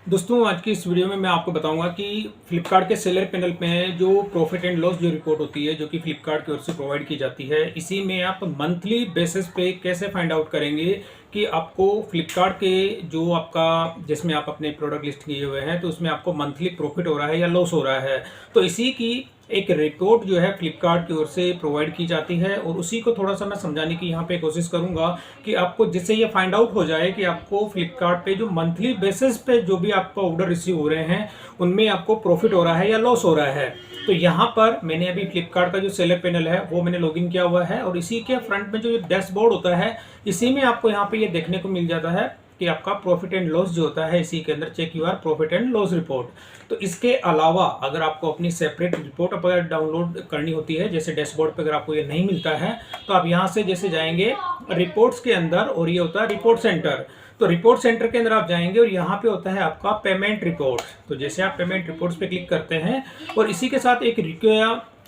दोस्तों आज की इस वीडियो में मैं आपको बताऊंगा कि फ्लिपकार्ट के सेलर पैनल में जो प्रॉफिट एंड लॉस जो रिपोर्ट होती है जो कि फ्लिपकार्ट की ओर से प्रोवाइड की जाती है, इसी में आप मंथली बेसिस पे कैसे फाइंड आउट करेंगे कि आपको फ्लिपकार्ट के जो आपका जिसमें आप अपने प्रोडक्ट लिस्ट किए हुए हैं तो उसमें आपको मंथली प्रॉफिट हो रहा है या लॉस हो रहा है। तो इसी की एक रिपोर्ट जो है फ्लिपकार्ट की ओर से प्रोवाइड की जाती है और उसी को थोड़ा सा मैं समझाने की यहाँ पे कोशिश करूंगा कि आपको जिससे ये फाइंड आउट हो जाए कि आपको फ्लिपकार्ट पे जो मंथली बेसिस पे जो भी आपका ऑर्डर रिसीव हो रहे हैं उनमें आपको प्रॉफिट हो रहा है या लॉस हो रहा है। तो यहाँ पर मैंने अभी फ्लिपकार्ट का जो सेलर पैनल है वो मैंने लॉगिन किया हुआ है और इसी के फ्रंट में जो डैशबोर्ड होता है इसी में आपको यहाँ पे ये देखने को मिल जाता है कि आपका प्रॉफिट एंड लॉस जो होता है इसी के अंदर check your profit and loss report. तो इसके अलावा अगर आपको अपनी सेपरेट रिपोर्ट अगर डाउनलोड करनी होती है, जैसे डैशबोर्ड पे अगर आपको ये नहीं मिलता है तो आप यहाँ से जैसे जाएंगे रिपोर्ट्स के अंदर और ये होता है रिपोर्ट सेंटर। तो रिपोर्ट सेंटर के अंदर आप जाएंगे और यहाँ पे होता है आपका पेमेंट रिपोर्ट। तो जैसे आप पेमेंट रिपोर्ट्स पे क्लिक करते हैं और इसी के साथ एक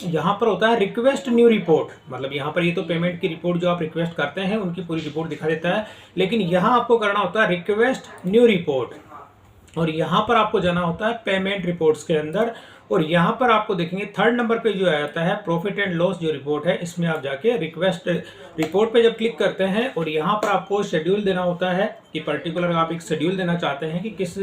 यहाँ पर होता है रिक्वेस्ट न्यू रिपोर्ट, मतलब यहाँ पर ये तो पेमेंट की रिपोर्ट जो आप रिक्वेस्ट करते हैं उनकी पूरी रिपोर्ट दिखा देता है, लेकिन यहाँ आपको करना होता है रिक्वेस्ट न्यू रिपोर्ट और यहाँ पर आपको जाना होता है पेमेंट रिपोर्ट्स के अंदर और यहाँ पर आपको देखेंगे थर्ड नंबर पे जो आता है प्रॉफिट एंड लॉस जो रिपोर्ट है, इसमें आप जाके रिक्वेस्ट रिपोर्ट पे जब क्लिक करते हैं और यहाँ पर आपको शेड्यूल देना होता है कि पर्टिकुलर आप एक शेड्यूल देना चाहते हैं कि किस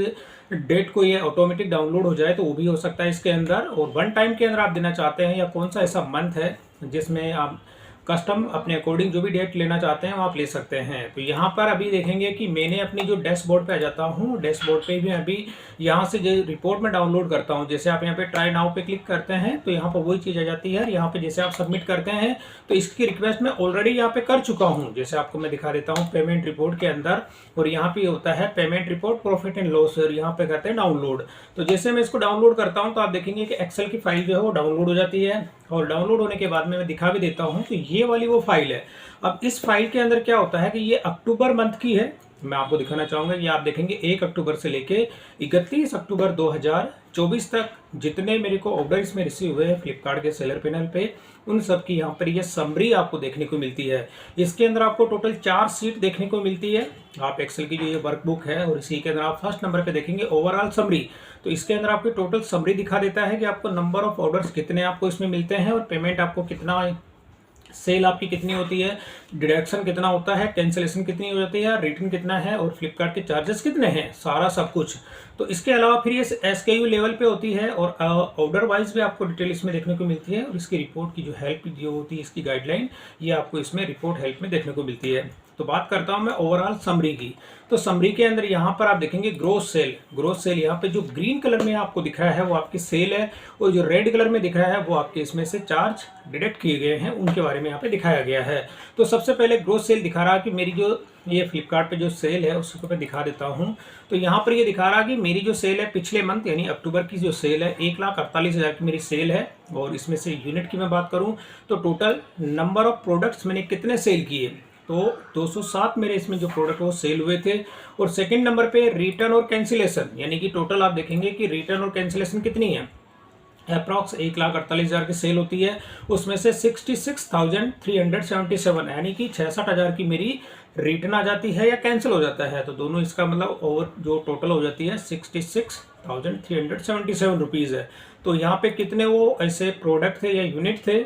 डेट को ये ऑटोमेटिक डाउनलोड हो जाए तो वो भी हो सकता है इसके अंदर, और वन टाइम के अंदर आप देना चाहते हैं या कौन सा ऐसा मंथ है जिसमें आप कस्टम अपने अकॉर्डिंग जो भी डेट लेना चाहते हैं वो आप ले सकते हैं। तो यहाँ पर अभी देखेंगे कि मैंने अपनी जो डैशबोर्ड पे आ जाता हूँ, डैशबोर्ड पे भी अभी यहाँ से जो रिपोर्ट में डाउनलोड करता हूँ, जैसे आप यहाँ पे ट्राई नाउ पे क्लिक करते हैं तो यहाँ पर वही चीज़ आ जाती है। यहाँ पे जैसे आप सबमिट करते हैं तो इसकी रिक्वेस्ट मैं ऑलरेडी यहाँ पे कर चुका हूँ, जैसे आपको मैं दिखा देता हूँ पेमेंट रिपोर्ट के अंदर और यहाँ पे होता है payment report profit and loss और यहाँ पे करते हैं डाउनलोड। तो जैसे मैं इसको डाउनलोड करता हूँ तो आप देखेंगे कि एक्सेल की फाइल जो है वो डाउनलोड हो जाती है और डाउनलोड होने के बाद में मैं दिखा भी देता हूँ कि ये वाली वो फाइल है। अब इस फाइल के अंदर क्या होता है कि ये अक्टूबर मंथ की है, मैं आपको दिखाना चाहूंगा। ये आप देखेंगे 1 अक्टूबर से लेके 31 अक्टूबर 2024 तक जितने मेरे को ऑर्डर इसमें रिसीव हुए हैं फ्लिपकार्ट के सेलर पैनल पे उन सब की यहाँ पर ये समरी आपको देखने को मिलती है। इसके अंदर आपको टोटल 4 सीट देखने को मिलती है। आप एक्सेल की जो ये वर्कबुक है और इसी के अंदर आप फर्स्ट नंबर पे देखेंगे ओवरऑल समरी। तो इसके अंदर आपकी टोटल समरी दिखा देता है कि आपको नंबर ऑफ ऑर्डर्स कितने आपको इसमें मिलते हैं और पेमेंट आपको कितना, सेल आपकी कितनी होती है, डिडक्शन कितना होता है, कैंसिलेशन कितनी हो जाती है, रिटर्न कितना है और फ्लिपकार्ट के चार्जेस कितने हैं, सारा सब कुछ। तो इसके अलावा फिर ये SKU लेवल पे होती है और ऑर्डर वाइज भी आपको डिटेल इसमें देखने को मिलती है और इसकी रिपोर्ट की जो हेल्प जो होती है इसकी गाइडलाइन ये आपको इसमें रिपोर्ट हेल्प में देखने को मिलती है। तो बात करता हूं मैं ओवरऑल समरी की। तो समरी के अंदर यहाँ पर आप देखेंगे ग्रोस सेल, ग्रोस सेल यहाँ पे जो ग्रीन कलर में आपको दिख रहा है वो आपकी सेल है और जो रेड कलर में दिख रहा है वो आपके इसमें से चार्ज डिडक्ट किए गए हैं उनके बारे में यहाँ पे दिखाया गया है। तो सबसे पहले ग्रोस सेल दिखा रहा है कि मेरी जो ये फ्लिपकार्ट पे जो सेल है उसको मैं दिखा देता हूँ। तो यहाँ पर ये दिखा रहा कि मेरी जो सेल है पिछले मंथ यानी अक्टूबर की जो सेल है 1,48,000 की मेरी सेल है और इसमें से यूनिट की मैं बात करूँ तो टोटल नंबर ऑफ प्रोडक्ट्स मैंने कितने सेल किए तो 207 मेरे इसमें जो प्रोडक्ट वो सेल हुए थे। और सेकंड नंबर पे रिटर्न और कैंसिलेशन यानी कि टोटल आप देखेंगे कि रिटर्न और कैंसिलेशन कितनी है, अप्रॉक्स 1,48,000 की सेल होती है उसमें से 66,377 यानी कि 66,000 की मेरी रिटर्न आ जाती है या कैंसिल हो जाता है। तो दोनों इसका मतलब ओवर जो टोटल हो जाती है 66,377 रुपीज़ है। तो यहाँ पे कितने वो ऐसे प्रोडक्ट थे या यूनिट थे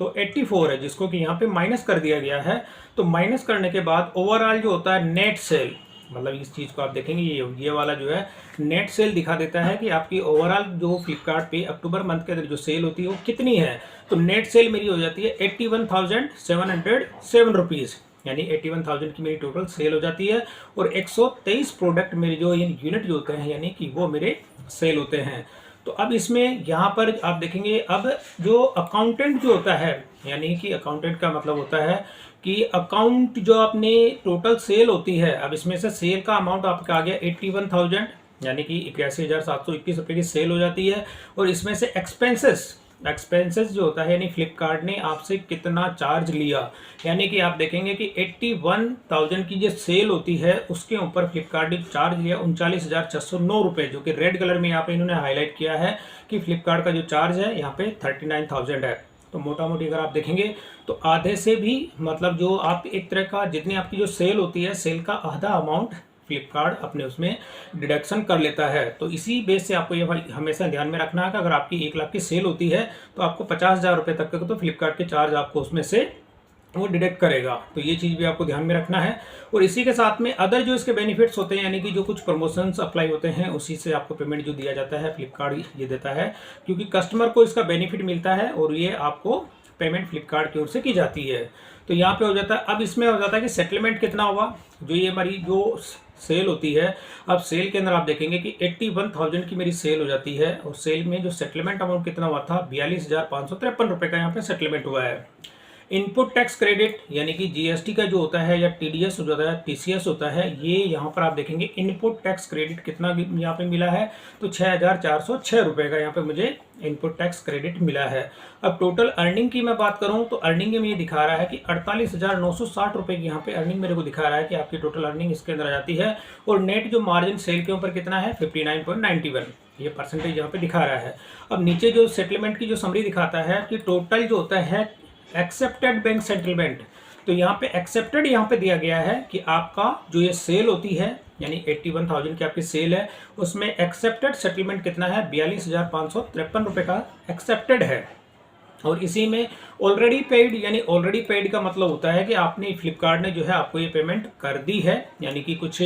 तो 84 है जिसको कि यहाँ पे माइनस कर दिया गया है। तो माइनस करने के बाद ओवरऑल जो होता है नेट सेल, मतलब इस चीज़ को आप देखेंगे ये वाला जो है नेट सेल दिखा देता है कि आपकी ओवरऑल जो फ्लिपकार्ट पे अक्टूबर मंथ के अंदर जो सेल होती है वो कितनी है। तो नेट सेल मेरी हो जाती है 81,707 रुपीज़ यानी 81,000 की मेरी टोटल सेल हो जाती है और 123 प्रोडक्ट मेरे जो यूनिट जो होते हैं यानी कि वो मेरे सेल होते हैं। तो अब इसमें यहाँ पर आप देखेंगे अब जो अकाउंटेंट जो होता है यानी कि अकाउंटेंट का मतलब होता है कि अकाउंट जो आपने टोटल सेल होती है, अब इसमें से सेल का अमाउंट आपका आ गया 81,000 यानी कि 81,721 रुपये की सेल हो जाती है और इसमें से एक्सपेंसेस जो होता है यानी फ्लिपकार्ट ने आपसे कितना चार्ज लिया, यानी कि आप देखेंगे कि 81,000 की जो सेल होती है उसके ऊपर फ्लिपकार्ट ने चार्ज लिया 39,609 रुपये, जो कि रेड कलर में यहाँ पे इन्होंने हाईलाइट किया है कि फ्लिपकार्ट का जो चार्ज है यहाँ पे 39,000 है। तो मोटा मोटी अगर आप देखेंगे तो आधे से भी मतलब जो आप एक तरह का जितनी आपकी जो सेल होती है सेल का आधा अमाउंट फ्लिपकार्ट अपने उसमें डिडक्शन कर लेता है। तो इसी बेस से आपको ये हमेशा ध्यान में रखना है कि अगर आपकी 1 लाख की सेल होती है तो आपको 50,000 रुपये तक का तो फ्लिपकार्ट के चार्ज आपको उसमें से वो डिडक्ट करेगा। तो ये चीज़ भी आपको ध्यान में रखना है। और इसी के साथ में अदर जो इसके बेनिफिट्स होते हैं, यानी कि जो कुछ प्रमोशंस अप्लाई होते हैं उसी से आपको पेमेंट जो दिया जाता है फ्लिपकार्ट ये देता है, क्योंकि कस्टमर को इसका बेनिफिट मिलता है और ये आपको पेमेंट फ्लिपकार्ट की ओर से की जाती है। तो यहाँ पे हो जाता है, अब इसमें हो जाता है कि सेटलमेंट कितना हुआ, जो ये हमारी जो सेल होती है, अब सेल के अंदर आप देखेंगे कि 81,000 की मेरी सेल हो जाती है और सेल में जो सेटलमेंट अमाउंट कितना हुआ था 42,553 रुपये का यहाँ पे सेटलमेंट हुआ है। इनपुट टैक्स क्रेडिट यानी कि जीएसटी का जो होता है या टीडीएस होता है, टीसीएस होता है, ये यहाँ पर आप देखेंगे इनपुट टैक्स क्रेडिट कितना यहाँ पे मिला है, तो 6,406 रुपये का यहाँ पे मुझे इनपुट टैक्स क्रेडिट मिला है। अब टोटल अर्निंग की मैं बात करूँ तो अर्निंग में ये दिखा रहा है कि 48,960 रुपये की यहाँ पे अर्निंग मेरे को दिखा रहा है कि आपकी टोटल अर्निंग इसके अंदर आ जाती है। और नेट जो मार्जिन सेल के ऊपर कितना है 59.91, ये परसेंटेज यहाँ पे दिखा रहा है। अब नीचे जो सेटलमेंट की जो समरी दिखाता है कि टोटल जो होता है एक्सेप्टेड बैंक सेटलमेंट, तो यहाँ पे एक्सेप्टेड यहाँ पे दिया गया है कि आपका जो ये सेल होती है यानी 81,000 की आपकी सेल है, उसमें एक्सेप्टेड सेटलमेंट कितना है 42,553 रुपये का एक्सेप्टेड है। और इसी में ऑलरेडी पेड, यानी ऑलरेडी पेड का मतलब होता है कि आपने फ्लिपकार्ट ने जो है आपको ये पेमेंट कर दी है, यानी कि कुछ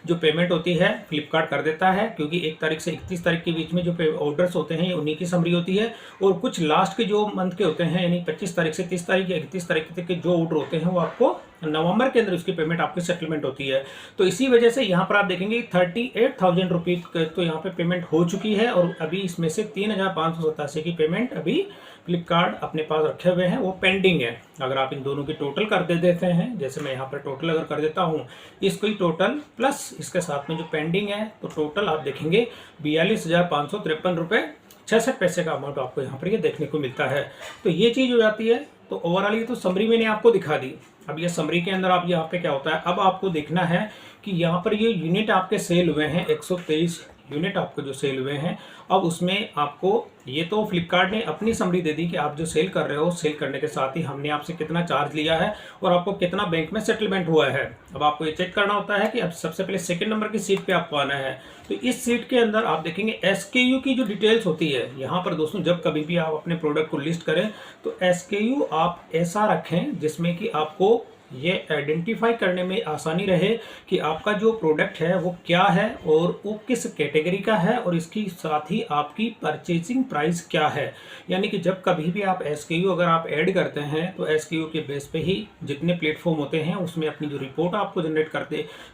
जो पेमेंट होती है फ्लिपकार्ट कर देता है, क्योंकि 1 तारीख से 31 तारीख के बीच में जो ऑर्डर्स होते हैं ये उन्हीं की समरी होती है। और कुछ लास्ट के जो मंथ के होते हैं यानी 25 तारीख से 30 तारीख या 31 तारीख तक के जो ऑर्डर होते हैं वो आपको नवंबर के अंदर उसकी पेमेंट आपकी सेटलमेंट होती है। तो इसी वजह से यहाँ पर आप देखेंगे 38,000 रुपये तो यहाँ पे पेमेंट हो चुकी है और अभी इसमें से 3,587 की पेमेंट अभी फ्लिपकार्ट अपने पास रखे हुए हैं, वो पेंडिंग है। अगर आप इन दोनों की टोटल कर देते हैं, जैसे मैं यहाँ पर टोटल अगर कर देता हूँ इसको ही टोटल प्लस इसके साथ में जो पेंडिंग है, तो टोटल आप देखेंगे 42,553 रुपये 66 पैसे का अमाउंट आपको यहाँ पर ये देखने को मिलता है। तो ये चीज़ हो जाती है। तो ओवरऑल ये तो समरी मैंने आपको दिखा दी। अब ये समरी के अंदर आप यहाँ पे क्या होता है, अब आपको देखना है कि यहाँ पर ये यूनिट आपके सेल हुए हैं 123 यूनिट आपको जो सेल हुए हैं। अब उसमें आपको ये तो फ्लिपकार्ट ने अपनी समरी दे दी कि आप जो सेल कर रहे हो, सेल करने के साथ ही हमने आपसे कितना चार्ज लिया है और आपको कितना बैंक में सेटलमेंट हुआ है। अब आपको ये चेक करना होता है कि अब सबसे पहले सेकंड नंबर की सीट पे आपको आना है। तो इस सीट के अंदर आप देखेंगे SKU की जो डिटेल्स होती है यहाँ पर दोस्तों, जब कभी भी आप अपने प्रोडक्ट को लिस्ट करें तो SKU आप ऐसा रखें जिसमें कि आपको ये आइडेंटिफाई करने में आसानी रहे कि आपका जो प्रोडक्ट है वो क्या है और वो किस कैटेगरी का है और इसकी साथ ही आपकी परचेजिंग प्राइस क्या है। यानी कि जब कभी भी आप SKU अगर आप ऐड करते हैं तो SKU के बेस पे ही जितने प्लेटफॉर्म होते हैं उसमें अपनी जो रिपोर्ट आपको जनरेट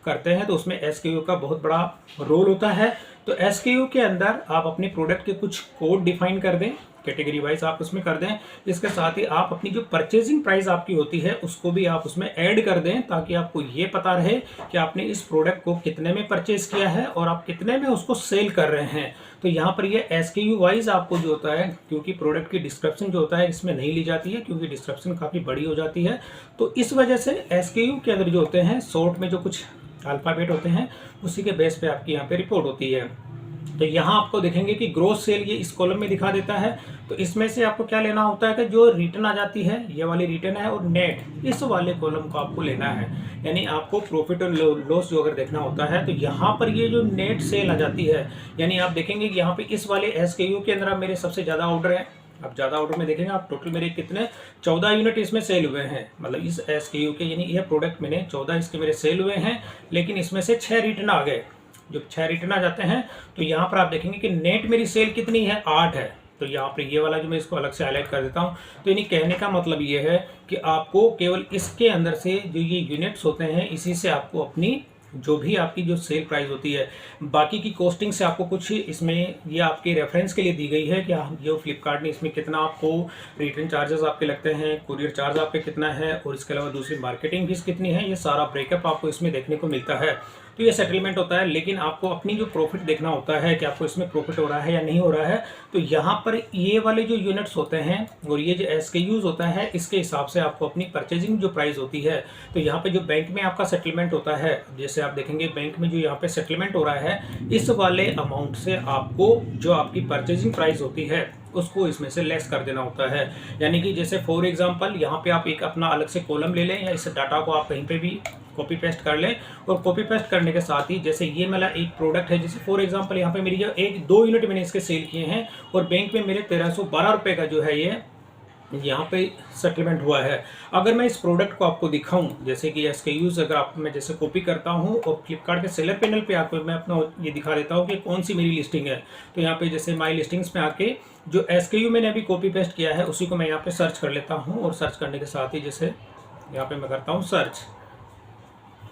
करते हैं तो उसमें SKU का बहुत बड़ा रोल होता है। तो SKU के अंदर आप अपने प्रोडक्ट के कुछ कोड डिफाइन कर दें, कैटेगरी वाइज आप उसमें कर दें। इसके साथ ही आप अपनी जो परचेजिंग प्राइस आपकी होती है उसको भी आप उसमें ऐड कर दें, ताकि आपको ये पता रहे कि आपने इस प्रोडक्ट को कितने में परचेज किया है और आप कितने में उसको सेल कर रहे हैं। तो यहाँ पर ये SKU वाइज आपको जो होता है, क्योंकि प्रोडक्ट की डिस्क्रिप्शन जो होता है इसमें नहीं ली जाती है क्योंकि डिस्क्रिप्शन काफ़ी बड़ी हो जाती है। तो इस वजह से SKU के अंदर जो होते हैं शॉर्ट में जो कुछ अल्फ़ाबेट होते हैं उसी के बेस पे आपकी यहाँ पे रिपोर्ट होती है। तो यहाँ आपको देखेंगे कि ग्रोस सेल ये इस कॉलम में दिखा देता है। तो इसमें से आपको क्या लेना होता है कि जो रिटर्न आ जाती है ये वाली रिटर्न है और नेट इस वाले कॉलम को आपको लेना है। यानी आपको प्रॉफिट और लॉस जो अगर देखना होता है तो यहाँ पर ये जो नेट सेल आ जाती है, यानी आप देखेंगे कि यहाँ पे इस वाले SKU के अंदर मेरे सबसे ज़्यादा ऑर्डर है। अब ज़्यादा ऑर्डर में देखेंगे आप टोटल मेरे कितने 14 यूनिट इसमें सेल हुए हैं, मतलब इस SKU के, यानी यह प्रोडक्ट मैंने 14 इसके मेरे सेल हुए हैं, लेकिन इसमें से 6 रिटर्न आ गए। जो 6 रिटर्न आ जाते हैं तो यहाँ पर आप देखेंगे कि नेट मेरी सेल कितनी है 8 है। तो यहाँ पर ये वाला जो मैं इसको अलग से हाईलाइट कर देता हूँ। तो यानी कहने का मतलब ये है कि आपको केवल इसके अंदर से जो ये यूनिट्स होते हैं इसी से आपको अपनी जो भी आपकी जो सेल प्राइस होती है, बाकी की कॉस्टिंग से आपको कुछ इसमें ये आपके रेफरेंस के लिए दी गई है कि ये फ्लिपकार्ट ने इसमें कितना आपको रिटर्न चार्जेस आपके लगते हैं, कुरियर चार्ज आपके कितना है और इसके अलावा दूसरी मार्केटिंग फीस कितनी है, ये सारा ब्रेकअप आपको इसमें देखने को मिलता है। तो ये सेटलमेंट होता है। लेकिन आपको अपनी जो प्रॉफिट देखना होता है कि आपको इसमें प्रॉफिट हो रहा है या नहीं हो रहा है, तो यहाँ पर ये वाले जो यूनिट्स होते हैं और ये जो SKUs होता है इसके हिसाब से आपको अपनी परचेजिंग जो प्राइस होती है, तो यहाँ पे जो बैंक में आपका सेटलमेंट होता है, जैसे आप देखेंगे बैंक में जो यहाँ पे सेटलमेंट हो रहा है इस वाले अमाउंट से आपको जो आपकी परचेजिंग प्राइस होती है उसको इसमें से लेस कर देना होता है। यानी कि जैसे फॉर एग्जांपल यहाँ पे आप एक अपना अलग से कॉलम ले लें या इस डाटा को आप कहीं पे भी कॉपी पेस्ट कर लें। और कॉपी पेस्ट करने के साथ ही जैसे ये मेरा एक प्रोडक्ट है, जैसे फॉर एग्जांपल यहाँ पे मेरी जो 1-2 यूनिट मैंने इसके सेल किए हैं और बैंक में मेरे 1312 रुपये का जो है ये यहाँ पे सेटलमेंट हुआ है। अगर मैं इस प्रोडक्ट को आपको दिखाऊं, जैसे कि SKUs अगर आप मैं जैसे कॉपी करता हूं और फ्लिपकार्ट के सेलर पैनल पे आपको मैं अपना ये दिखा देता हूं कि कौन सी मेरी लिस्टिंग है। तो यहाँ पे जैसे माई लिस्टिंग्स में आके जो SKU मैंने अभी कॉपी पेस्ट किया है उसी को मैं यहाँ पे सर्च कर लेता हूँ और सर्च करने के साथ ही जैसे यहाँ पे मैं करता हूँ सर्च,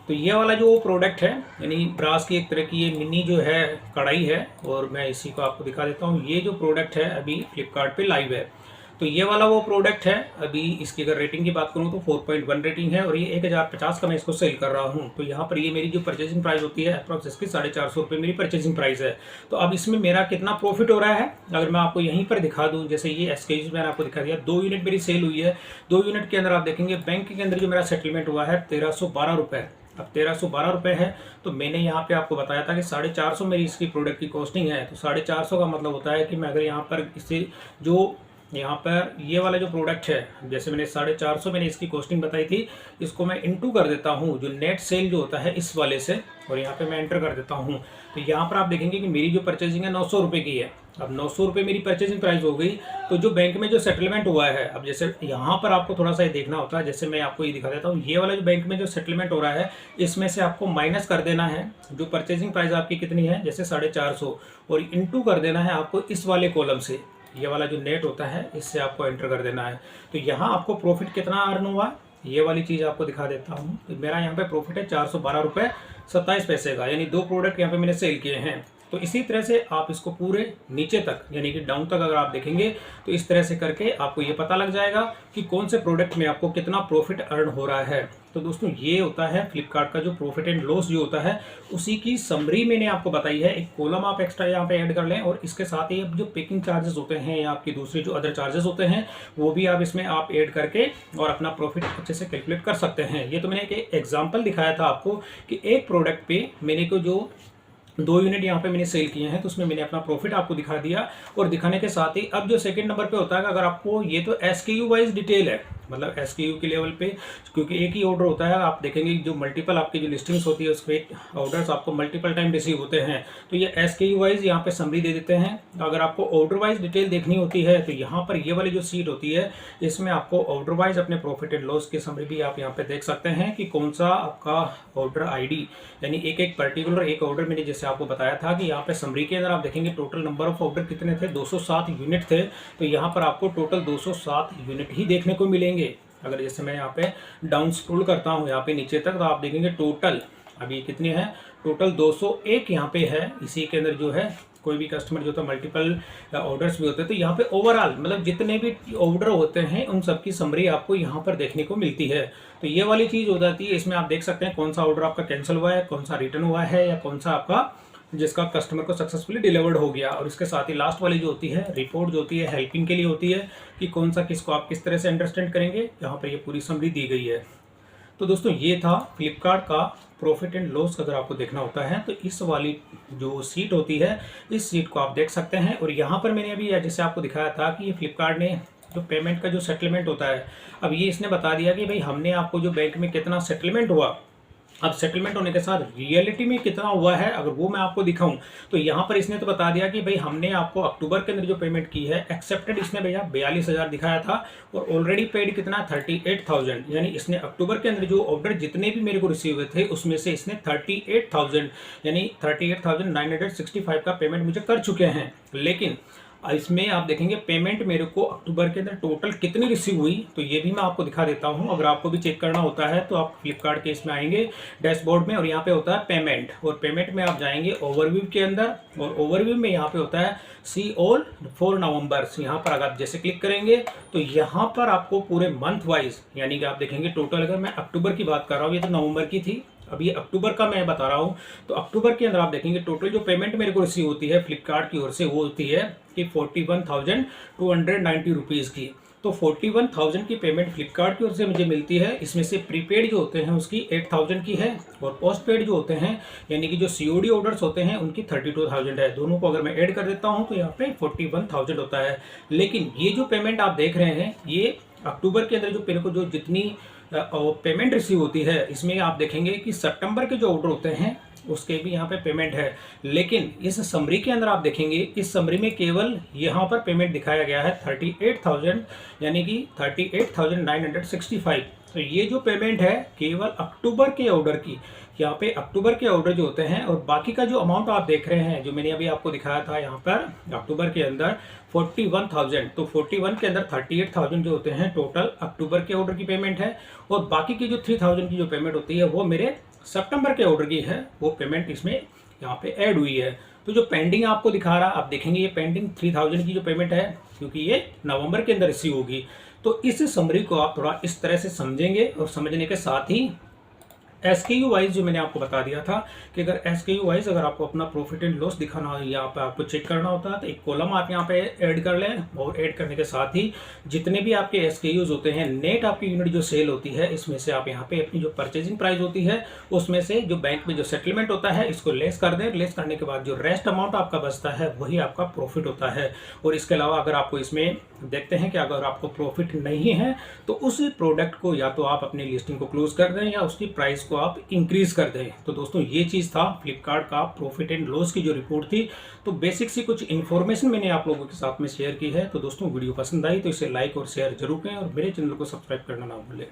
तो ये वाला जो प्रोडक्ट है यानी ब्रास की एक तरह की ये मिनी जो है कढ़ाई है और मैं इसी को आपको दिखा देता हूँ। ये जो प्रोडक्ट है अभी फ्लिपकार्ट पे लाइव है, तो ये वाला वो प्रोडक्ट है। अभी इसकी अगर रेटिंग की बात करूँ तो 4.1 रेटिंग है और ये 1050 का मैं इसको सेल कर रहा हूँ। तो यहाँ पर ये मेरी जो परचेजिंग प्राइस होती है अप्रॉक्स इसकी 450 रुपये मेरी परचेजिंग प्राइस है। तो अब इसमें मेरा कितना प्रॉफिट हो रहा है अगर मैं आपको यहीं पर दिखा दूँ, जैसे ये SKUs मैंने आपको दिखा दिया, 2 यूनिट मेरी सेल हुई है। 2 यूनिट के अंदर आप देखेंगे बैंक के अंदर जो मेरा सेटलमेंट हुआ है 1312 रुपये। अब 1312 रुपये है तो मैंने यहाँ पे आपको बताया था कि 450 मेरी इसकी प्रोडक्ट की कॉस्टिंग है। तो 450 का मतलब होता है कि मैं अगर यहाँ पर इससे जो यहाँ पर ये वाला जो प्रोडक्ट है, जैसे मैंने 450 मैंने इसकी कॉस्टिंग बताई थी, इसको मैं इंटू कर देता हूँ जो नेट सेल जो होता है इस वाले से, और यहाँ पे मैं एंटर कर देता हूँ। तो यहाँ पर आप देखेंगे कि मेरी जो परचेजिंग है 900 रुपये की है। अब 900 रुपये मेरी परचेजिंग प्राइस हो गई। तो जो बैंक में जो सेटलमेंट हुआ है, अब जैसे यहाँ पर आपको थोड़ा सा ये देखना होता है, जैसे मैं आपको ये दिखा देता हूँ, ये वाला जो बैंक में जो सेटलमेंट हो रहा है इसमें से आपको माइनस कर देना है जो परचेजिंग प्राइस आपकी कितनी है, जैसे 450, और इंटू कर देना है आपको इस वाले कॉलम से, ये वाला जो नेट होता है इससे आपको एंटर कर देना है। तो यहाँ आपको प्रॉफिट कितना अर्न हुआ ये वाली चीज़ आपको दिखा देता हूँ। तो मेरा यहाँ पे प्रॉफिट है 412 रुपये 27 पैसे का, यानी 2 प्रोडक्ट यहाँ पे मैंने सेल किए हैं। तो इसी तरह से आप इसको पूरे नीचे तक यानी कि डाउन तक अगर आप देखेंगे तो इस तरह से करके आपको ये पता लग जाएगा कि कौन से प्रोडक्ट में आपको कितना प्रॉफिट अर्न हो रहा है। तो दोस्तों ये होता है फ्लिपकार्ट का जो प्रॉफिट एंड लॉस जो होता है उसी की समरी मैंने आपको बताई है। एक कॉलम आप एक्स्ट्रा यहाँ पे ऐड कर लें और इसके साथ ही जो पेकिंग चार्जेस होते हैं या आपकी दूसरी जो अदर चार्जेस होते हैं वो भी आप इसमें आप ऐड करके और अपना प्रॉफिट अच्छे से कैलकुलेट कर सकते हैं। ये तो मैंने एक एग्जाम्पल दिखाया था आपको कि एक प्रोडक्ट पे मैंने को जो 2 यूनिट यहाँ पे मैंने सेल किए हैं तो उसमें मैंने अपना प्रॉफिट आपको दिखा दिया। और दिखाने के साथ ही अब जो सेकंड नंबर पे होता है अगर आपको ये तो SKU वाइज डिटेल है, मतलब SKU के लेवल पे, क्योंकि एक ही ऑर्डर होता है। आप देखेंगे जो मल्टीपल आपकी जो लिस्टिंग्स होती है उसमें ऑर्डर्स आपको मल्टीपल टाइम रिसीव होते हैं, तो ये SKU वाइज यहाँ पे समरी दे देते हैं। अगर आपको ऑर्डर वाइज डिटेल देखनी होती है तो यहाँ पर ये वाली जो सीट होती है इसमें आपको ऑर्डर वाइज अपने प्रॉफिट एंड लॉस की समरी भी आप यहाँ पे देख सकते हैं कि कौन सा आपका ऑर्डर ID, यानी एक पर्टिकुलर एक ऑर्डर मैंने जैसे आपको बताया था कि यहाँ पे समरी के अंदर आप देखेंगे टोटल नंबर ऑफ ऑर्डर कितने थे, 207 यूनिट थे। तो यहाँ पर आपको टोटल 207 यूनिट ही देखने को मिलेंगे। अगर जैसे मैं यहाँ पे डाउन स्क्रॉल करता हूँ यहाँ पे नीचे तक तो आप देखेंगे टोटल अभी कितने हैं, टोटल 201 यहाँ पे है। इसी के अंदर जो है कोई भी कस्टमर जो होता है मल्टीपल ऑर्डर्स भी होते हैं तो यहाँ पे ओवरऑल मतलब जितने भी ऑर्डर होते हैं उन सब की समरी आपको यहाँ पर देखने को मिलती है। तो ये वाली चीज़ हो जाती है, इसमें आप देख सकते हैं कौन सा ऑर्डर आपका कैंसिल हुआ है, कौन सा रिटर्न हुआ है या कौन सा आपका जिसका कस्टमर को सक्सेसफुली डिलीवर्ड हो गया। और इसके साथ ही लास्ट वाली जो होती है रिपोर्ट जो होती है हेल्पिंग के लिए होती है कि कौन सा किसको आप किस तरह से अंडरस्टैंड करेंगे, यहाँ पर ये पूरी समरी दी गई है। तो दोस्तों ये था फ्लिपकार्ट का प्रॉफिट एंड लॉस। अगर आपको देखना होता है तो इस वाली जो सीट होती है इस सीट को आप देख सकते हैं। और यहाँ पर मैंने अभी जैसे आपको दिखाया था कि ये फ्लिपकार्ट ने जो पेमेंट का जो सेटलमेंट होता है, अब ये इसने बता दिया कि भाई हमने आपको जो बैंक में कितना सेटलमेंट हुआ, अब सेटलमेंट होने के साथ रियलिटी में कितना हुआ है अगर वो मैं आपको दिखाऊं तो यहाँ पर इसने तो बता दिया कि भाई हमने आपको अक्टूबर के अंदर जो पेमेंट की है एक्सेप्टेड इसने भैया 42,000 दिखाया था और ऑलरेडी पेड कितना 38,000, यानी इसने अक्टूबर के अंदर जो ऑर्डर जितने भी मेरे को रिसीव हुए थे उसमें से इसने 38,000 यानी 38,965 का पेमेंट मुझे कर चुके हैं। लेकिन इसमें आप देखेंगे पेमेंट मेरे को अक्टूबर के अंदर टोटल कितनी रिसीव हुई तो ये भी मैं आपको दिखा देता हूँ। अगर आपको भी चेक करना होता है तो आप फ्लिपकार्ट के इसमें आएंगे डैशबोर्ड में और यहाँ पे होता है पेमेंट, और पेमेंट में आप जाएंगे ओवरव्यू के अंदर और ओवरव्यू में यहाँ पे होता है सी ऑल फॉर नवंबर। यहाँ पर अगर आप जैसे क्लिक करेंगे तो यहाँ पर आपको पूरे मंथ वाइज यानी कि आप देखेंगे टोटल, अगर मैं अक्टूबर की बात कर रहा हूँ, ये तो नवंबर की थी, अब ये अक्टूबर का मैं बता रहा हूँ। तो अक्टूबर के अंदर आप देखेंगे टोटल जो पेमेंट मेरे को रिसीव होती है फ्लिपकार्ट की ओर से वो होती है कि 41,290 रुपीज़ की। तो 41,000 की पेमेंट फ्लिपकार्ट की ओर से मुझे मिलती है। इसमें से प्रीपेड जो होते हैं उसकी 8,000 की है और पोस्ट पेड जो होते हैं यानी कि जो COD ऑर्डर्स होते हैं उनकी 32,000 है। दोनों को अगर मैं ऐड कर देता हूँ तो यहाँ पे 41,000 होता है। लेकिन ये जो पेमेंट आप देख रहे हैं ये अक्टूबर के अंदर जो मेरे को जो जितनी पेमेंट रिसीव होती है, इसमें आप देखेंगे कि सितंबर के जो ऑर्डर होते हैं उसके भी यहाँ पे पेमेंट है। लेकिन इस समरी के अंदर आप देखेंगे, इस समरी में केवल यहाँ पर पेमेंट दिखाया गया है 38,000, यानी कि 38,965। तो ये जो पेमेंट है केवल अक्टूबर के ऑर्डर की, यहाँ पे अक्टूबर के ऑर्डर जो होते हैं, और बाकी का जो अमाउंट आप देख रहे हैं जो मैंने अभी आपको दिखाया था यहाँ पर अक्टूबर के अंदर 41,000, तो 41 के अंदर 38,000 जो होते हैं टोटल अक्टूबर के ऑर्डर की पेमेंट है, और बाकी की जो 3,000 की जो पेमेंट होती है वो मेरे सितंबर के ऑर्डर की है, वो पेमेंट इसमें यहाँ पे ऐड हुई है। तो जो पेंडिंग आपको दिखा रहा, आप देखेंगे ये पेंडिंग 3,000 की जो पेमेंट है, क्योंकि ये नवंबर के अंदर रिसीव होगी। तो इस समरी को आप थोड़ा इस तरह से समझेंगे, और समझने के साथ ही SKU वाइज जो मैंने आपको बता दिया था कि अगर SKU वाइज अगर आपको अपना प्रॉफिट एंड लॉस दिखाना हो, यहाँ पे आपको चेक करना होता है, तो एक कॉलम आप यहाँ पे ऐड कर लें, और ऐड करने के साथ ही जितने भी आपके SKUs होते हैं, नेट आपकी यूनिट जो सेल होती है, इसमें से आप यहाँ पे अपनी जो परचेजिंग प्राइस होती है उसमें से जो बैंक में जो सेटलमेंट होता है इसको लेस कर दें। लेस करने के बाद जो रेस्ट अमाउंट आपका बचता है वही आपका प्रॉफिट होता है। और इसके अलावा अगर आपको इसमें देखते हैं कि अगर आपको प्रॉफिट नहीं है तो उस प्रोडक्ट को या तो आप अपनी लिस्टिंग को क्लोज कर दें या उसकी प्राइस को आप इंक्रीज कर दें। तो दोस्तों ये चीज़ था फ्लिपकार्ट का प्रॉफिट एंड लॉस की जो रिपोर्ट थी। तो बेसिक सी कुछ इन्फॉर्मेशन मैंने आप लोगों के साथ में शेयर की है। तो दोस्तों वीडियो पसंद आई तो इसे लाइक और शेयर जरूर करें, और मेरे चैनल को सब्सक्राइब करना ना भूलें।